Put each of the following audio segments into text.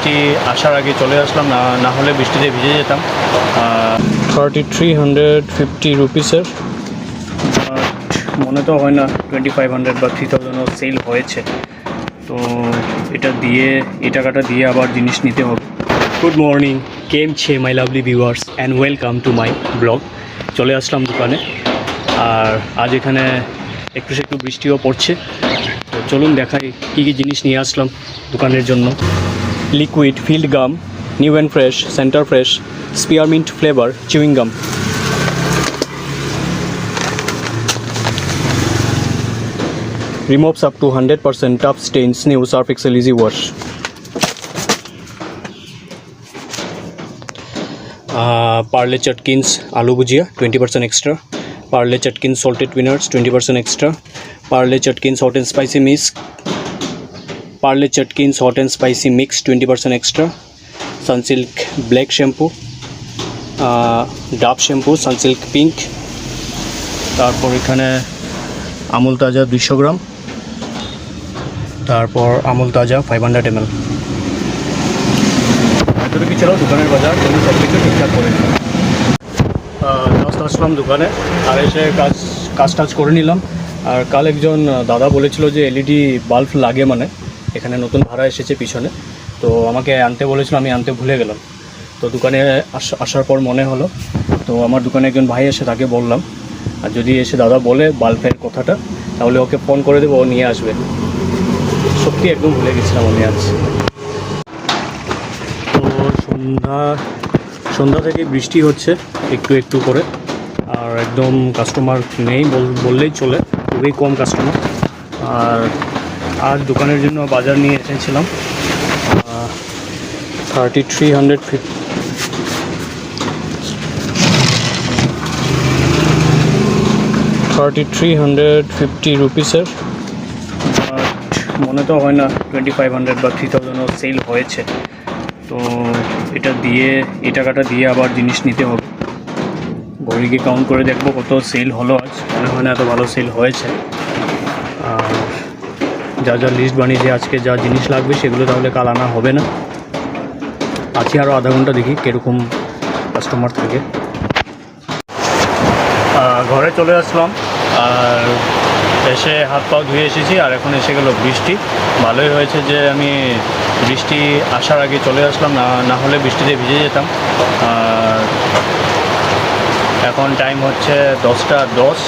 বৃষ্টি আসার আগে চলে আসলাম, না হলে বৃষ্টিতে ভিজে যেতাম। 3350 রুপিসের, মনে তো হয় না 2500 বা 3000 সেল হয়েছে। তো এই টাকাটা দিয়ে আবার জিনিস নিতে হবে। গুড মর্নিং, কেম ছে my lovely viewers and welcome to my blog. চলে আসলাম দোকানে, আর আজ এখানে একটু বৃষ্টিও পড়ছে। তো চলুন দেখাই কী জিনিস নিয়ে আসলাম দোকানের জন্য। Liquid filled gum, new and fresh, center fresh, spearmint flavour chewing gum. Removes up to 100% tough stains, new Surf Excel Easy Wash. Parle Chutkins Aloo Bhujia 20% extra. Parle Chutkins Salted Winners 20% extra. Parle Chutkins Hot and Spicy Mix. Parle Chutkins Hot and Spicy Mix 20% extra. Sunsilk Black Shampoo. Dove Shampoo Sunsilk Pink. তারপর এখানে আমুল তাজা 200 গ্রাম, তারপর আমুল তাজা 500 ml। এতটুকু ছিল দোকানের বাজার, কিন্তু সব কিছু ঠিকঠাক করে নিলাম। জাস্ট আসলাম দোকানে, আর এসে কাজ করে নিলাম। আর কাল একজন দাদা বলেছিল যে এলইডি বাল্ব লাগে, মানে এখানে নতুন ভাড়া এসেছে পিছনে, তো আমাকে আনতে বলেছিল, আমি আনতে ভুলে গেলাম। তো দোকানে আসার পর মনে হলো, তো আমার দোকানে একজন ভাই এসে তাকে বললাম, আর যদি এসে দাদা বলে বাল্বের কথাটা, তাহলে ওকে ফোন করে দেবো, ও নিয়ে আসবে। সত্যি একদম ভুলে গেছিলাম আমি আজ। তো সন্ধ্যা থেকে বৃষ্টি হচ্ছে একটু করে, আর একদম কাস্টমার নেই বললেই চলে, খুবই কম কাস্টমার। আর আজ দোকানের জন্য বাজার নিয়ে এসেছিলাম 3350 রুপিসের, মনে তো হয় না 2500 বা 3000 সেল হয়েছে। তো এই টাকাটা দিয়ে আবার জিনিস নিতে হবে। ঘরে গিয়ে কাউন্ট করে দেখবো কত সেল হলো আজ। মনে হয় না এত ভালো সেল হয়েছে। আর যা লিস্ট বানিয়েছে আজকে, যা জিনিস লাগবে সেগুলো তাহলে কাল আনা হবে না। আছি আরও আধা ঘন্টা, দেখি কীরকম কাস্টমার থাকে। ঘরে চলে আসলাম, আর এসে হাত পা ধুয়ে এসেছি, আর এখন এসে গেল বৃষ্টি। ভালোই হয়েছে যে আমি বৃষ্টি আসার আগে চলে আসলাম, না হলে বৃষ্টিতে ভিজে যেতাম। আর এখন টাইম হচ্ছে 10:10,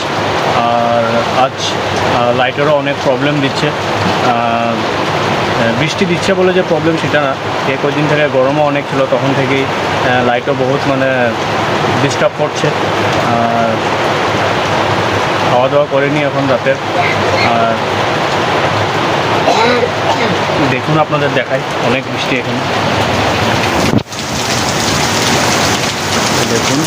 আর আজ লাইটেরও অনেক প্রবলেম দিচ্ছে। বৃষ্টি দিচ্ছে বলে যে প্রবলেম সেটা না, কয়েকদিন থেকে গরমও অনেক ছিল, তখন থেকেই লাইটও বহুত ডিস্টার্ব করছে। আর খাওয়া দাওয়া করিনি এখন রাতের। আর দেখুন, আপনাদের দেখাই, অনেক বৃষ্টি এখানে দেখুন।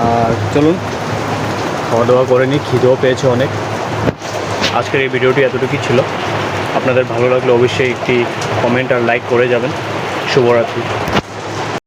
আর চলুন খাওয়া দাওয়া করে নিই, খিদেও পেয়েছে অনেক। আজকের এই ভিডিওটি এতটুকুই ছিল। আপনাদের ভালো লাগলে অবশ্যই একটি কমেন্ট আর লাইক করে যাবেন। শুভরাত্রি।